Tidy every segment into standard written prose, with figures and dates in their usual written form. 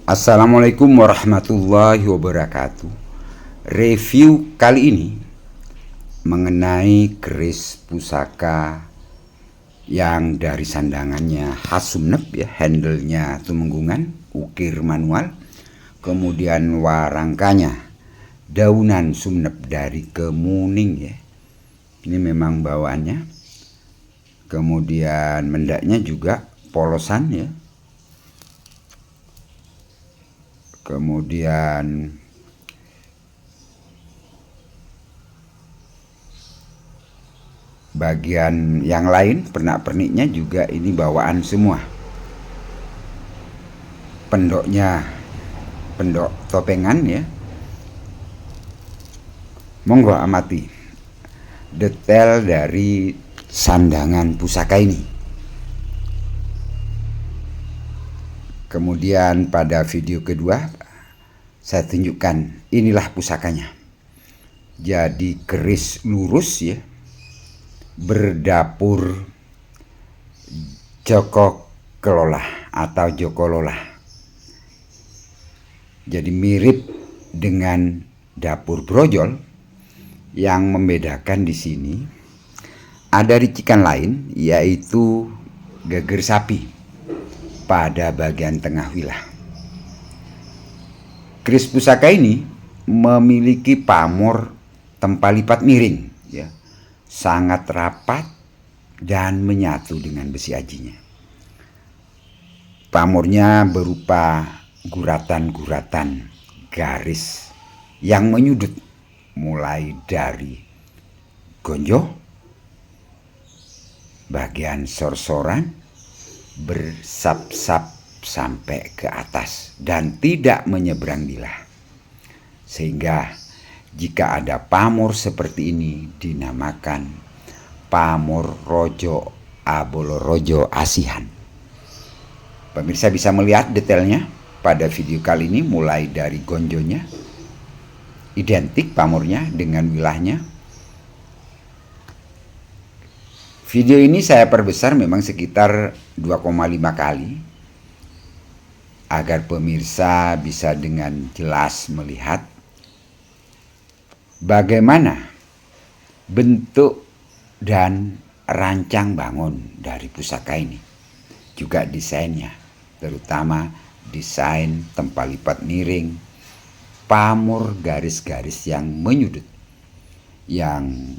Assalamualaikum warahmatullahi wabarakatuh. Review kali ini mengenai keris pusaka yang dari sandangannya khas Sumenep ya, handle-nya tumenggungan, ukir manual, kemudian warangkanya daunan Sumenep dari Kemuning ya. Ini memang bawaannya. Kemudian mendaknya juga polosan ya. Kemudian bagian yang lain pernak-perniknya juga ini bawaan semua. Pendoknya pendok topengan ya. Monggo amati detail dari sandangan pusaka ini. Kemudian pada video kedua saya tunjukkan inilah pusakanya. Jadi keris lurus ya, berdapur Joko Kelola atau Joko Lola. Jadi mirip dengan dapur brojol. Yang membedakan di sini ada ricikan lain, yaitu geger sapi pada bagian tengah wilah. Keris pusaka ini memiliki pamor tempat lipat miring ya, sangat rapat dan menyatu dengan besi ajinya. Pamornya berupa guratan-guratan garis yang menyudut mulai dari gonjo, bagian sorsoran, bersap-sap sampai ke atas dan tidak menyeberang bilah. Sehingga jika ada pamor seperti ini dinamakan pamor rojo abolo rojo asihan. Pemirsa bisa melihat detailnya pada video kali ini, mulai dari gonjonya identik pamornya dengan wilahnya. Video ini saya perbesar memang sekitar 2,5 kali agar pemirsa bisa dengan jelas melihat bagaimana bentuk dan rancang bangun dari pusaka ini. Juga desainnya, terutama desain tempat lipat miring, pamor garis-garis yang menyudut, yang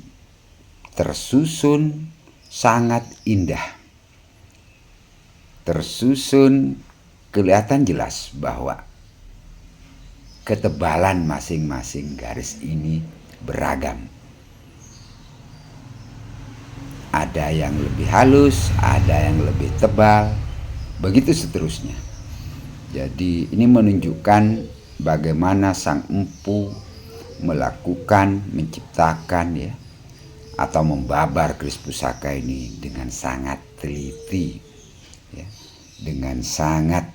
tersusun sangat indah. Tersusun kelihatan jelas bahwa ketebalan masing-masing garis ini beragam. Ada yang lebih halus, ada yang lebih tebal, begitu seterusnya. Jadi ini menunjukkan bagaimana sang empu melakukan, menciptakan ya, atau membabar keris pusaka ini dengan sangat teliti ya, dengan sangat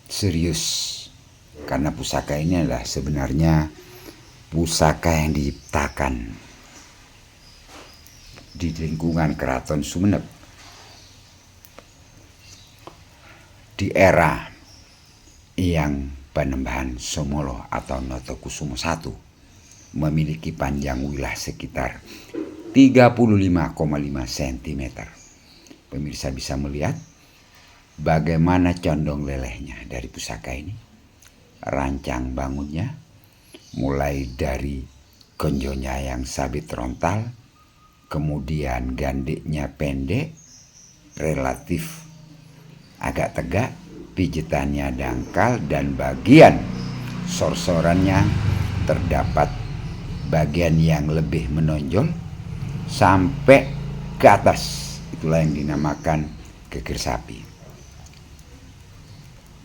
serius, karena pusaka ini adalah sebenarnya pusaka yang diciptakan di lingkungan Keraton Sumenep di era yang Panembahan Somolo atau Notokusumo I memiliki panjang wilah sekitar 35,5 cm. Pemirsa bisa melihat bagaimana condong lelehnya dari pusaka ini. Rancang bangunnya mulai dari gonjonya yang sabit rontal, kemudian gandiknya pendek, relatif agak tegak, pijetannya dangkal, dan bagian sorsorannya terdapat bagian yang lebih menonjol sampai ke atas. Itulah yang dinamakan geger sapi.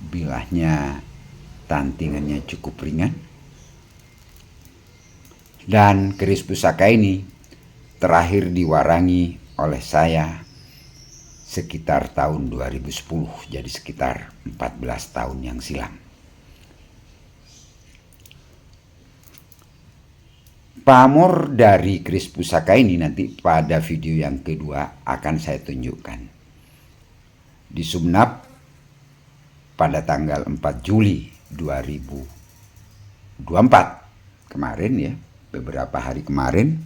Bilahnya, tantingannya cukup ringan. Dan keris pusaka ini terakhir diwarangi oleh saya sekitar tahun 2010, jadi sekitar 14 tahun yang silam. Pamor dari keris pusaka ini nanti pada video yang kedua akan saya tunjukkan. Di Sumenep pada tanggal 4 Juli 2024 kemarin ya, beberapa hari kemarin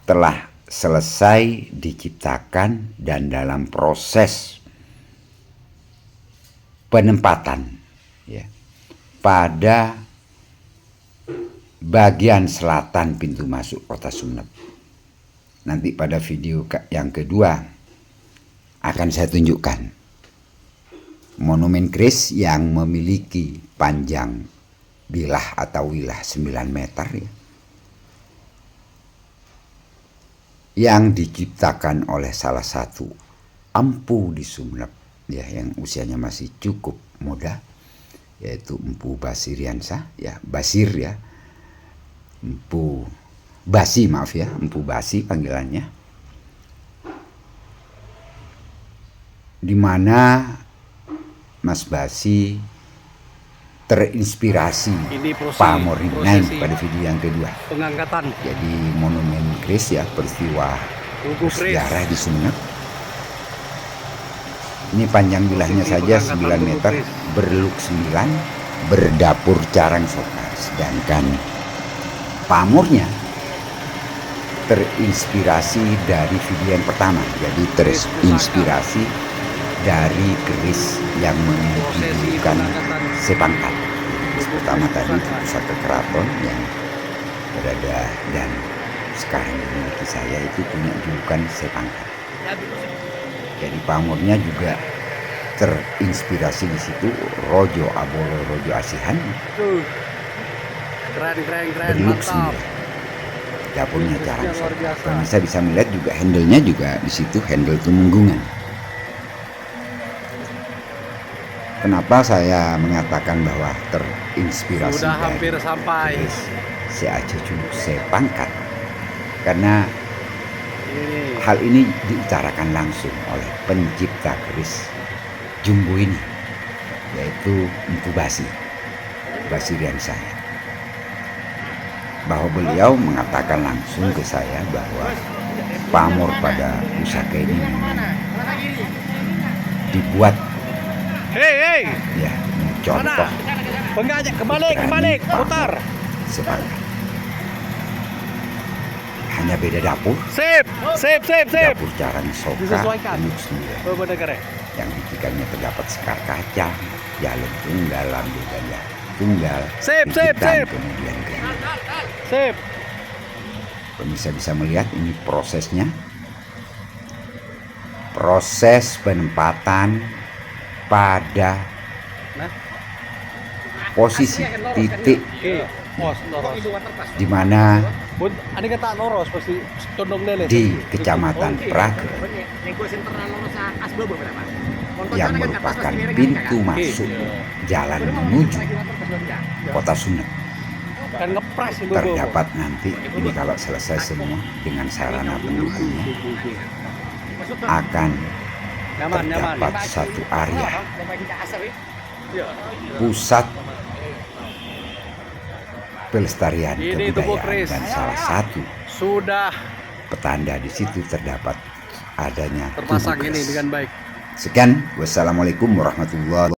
telah selesai diciptakan dan dalam proses penempatan ya pada bagian selatan pintu masuk kota Sumeneb. Nanti pada video yang kedua akan saya tunjukkan monumen keris yang memiliki panjang bilah atau wilah 9 meter ya, yang diciptakan oleh salah satu empu di Sumeneb ya, yang usianya masih cukup muda, yaitu Empu Basiriansyah ya, Basir ya, Empu Basi, maaf ya, Empu Basi panggilannya, di mana Mas Basi terinspirasi pamor Rimnain pada video yang kedua. Pengangkatan. Jadi monumen keris ya, peristiwa sejarah di Sumeneb. Ini panjang bilahnya saja 9 meter, berluk 9, berdapur carang soka. Sedangkan pamornya terinspirasi dari video yang pertama. Jadi terinspirasi dari keris yang memiliki julukan Sepangkat. Keris pertama tadi di Pusaka Keraton yang berada dan sekarang dimiliki saya itu punya julukan Sepangkat. Jadi pamornya juga terinspirasi di situ Rojo Abolo Rojo Asihan. Keren, berluk 9. Dapurnya carang soka. Pemirsa bisa melihat juga handle-nya juga di situ, handle tumenggungan. Kenapa saya mengatakan bahwa terinspirasi sudah hampir sampai si Aceh Culuk Sepangkat? Karena hal ini diutarakan langsung oleh pencipta keris jumbo ini, yaitu Empu Basi, Basiriansyah, bahwa beliau mengatakan langsung ke saya bahwa pamor pada pusaka ini memang dibuat ya mencontoh kembali putar Sepangkat. Hanya beda dapur. Sip. Dapur carang soka Disesuaikan. beluk 9 yang dikikannya terdapat sekar kaca, jalan tunggal, lambe ganda tunggal, Sip. kemudian ganda. Sip. Pemirsa bisa melihat ini prosesnya, proses penempatan pada posisi titik di mana di Kecamatan Prager yang merupakan pintu masuk jalan menuju kota Sumeneb. Terdapat nanti ini kalau selesai semua dengan sarana pendukungnya akan terdapat satu area pusat pelestarian kebudayaan dan salah satu petanda di situ terdapat adanya terpasang ini dengan baik. Sekian, wassalamualaikum warahmatullahi wabarakatuh.